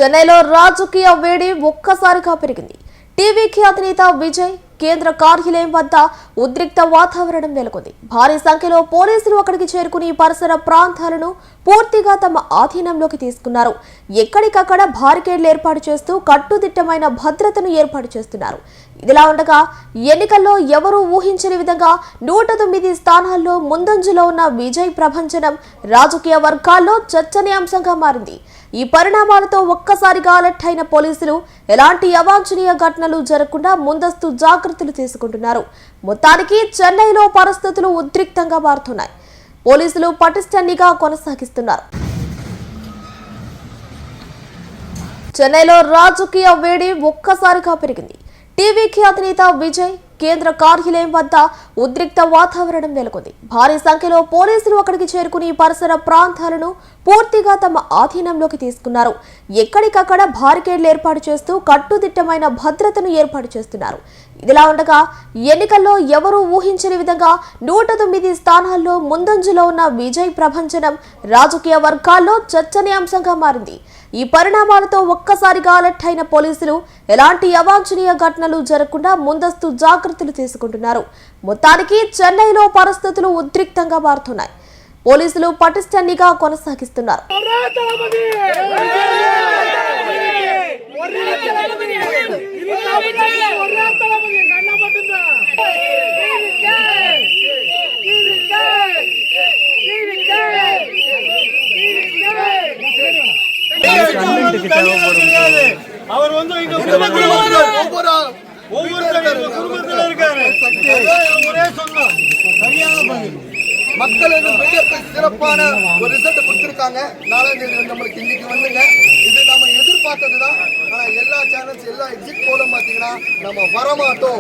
చెన్నైలో రాజకీయ వేడి ఒక్కసారిగా పెరిగింది. టీవీకి అధినేత విజయ్ కేంద్ర కార్యాలయం వద్ద ఉద్రిక్త వాతావరణం నెలకొంది. భారీ సంఖ్యలో పోలీసులు అక్కడికి చేరుకుని పరిసర ప్రాంతాలను పూర్తిగా తమ ఆధీనంలోకి తీసుకున్నారు. ఎక్కడికక్కడ బారికేడ్లు ఏర్పాటు చేస్తూ కట్టుదిట్టమైన భద్రతను ఏర్పాటు చేస్తున్నారు. ఇదిలా ఉండగా ఎన్నికల్లో ఎవరూ ఊహించని విధంగా 109 స్థానాల్లో ముందంజలో ఉన్న విజయ్ ప్రభంజనం రాజకీయ వర్గాల్లో చర్చనీయాంశంగా మారింది. ఈ పరిణామాలతో ఒక్కసారిగా అలర్ట్ అయిన పోలీసులు ఎలాంటి అవాంఛనీయ ఘటనలు జరగకుండా ముందస్తు జాగ్రత్తలు తీసుకుంటున్నారు. మొత్తానికి చెన్నైలో పరిస్థితులు ఉద్రిక్తంగా మారుతున్నాయి. పోలీసులు పటిష్ట నిఘా కొనసాగిస్తున్నారు. చెన్నైలో రాజకీయ వేడి ఒక్కసారిగా పెరిగింది. టీవీకి అధినేత విజయ్ కేంద్ర కార్యాలయం వద్ద ఉద్రిక్త వాతావరణం నెలకొంది. భారీ సంఖ్యలో పోలీసులు అక్కడికి చేరుకుని పరిసర ప్రాంతాలను పూర్తిగా తమ ఆధీనంలోకి తీసుకున్నారు. ఎక్కడికక్కడ బారికేడ్లు ఏర్పాటు చేస్తూ కట్టుదిట్టమైన భద్రతను ఏర్పాటు చేస్తున్నారు. ఇదిలా ఉండగా ఎన్నికల్లో ఎవరూ ఊహించని విధంగా 109 స్థానాల్లో ముందంజలో ఉన్న విజయ్ ప్రభంజనం రాజకీయ వర్గాల్లో చర్చనీయాంశంగా మారింది. ఈ పరిణామాలతో ఒక్కసారిగా అలర్ట్ అయిన పోలీసులు ఎలాంటి అవాంఛనీయ ఘటనలు జరగకుండా ముందస్తు జాగ్రత్తలు తీసుకుంటున్నారు. మొత్తానికి చెన్నైలో పరిస్థితులు ఉద్రిక్తంగా మారుతున్నాయి. పోలీసులు పటిష్ట నిఘా కొనసాగిస్తున్నారు. அவர் வந்து இங்க ஒவ்வொரு குடும்பத்தில் இருக்காரு. ஒரே சொந்தம் மக்கள் சிறப்பான ஒரு ரிசல்ட் கொடுத்திருக்காங்க. நாளை நம்மளுக்கு இன்னைக்கு வந்துங்க இது நம்ம எதிர்பார்த்ததுதான். ஆனா எல்லா சேனல்ஸ் எல்லா எக்ஸிட் போலும் பாத்தீங்கன்னா நம்ம வரமாட்டோம்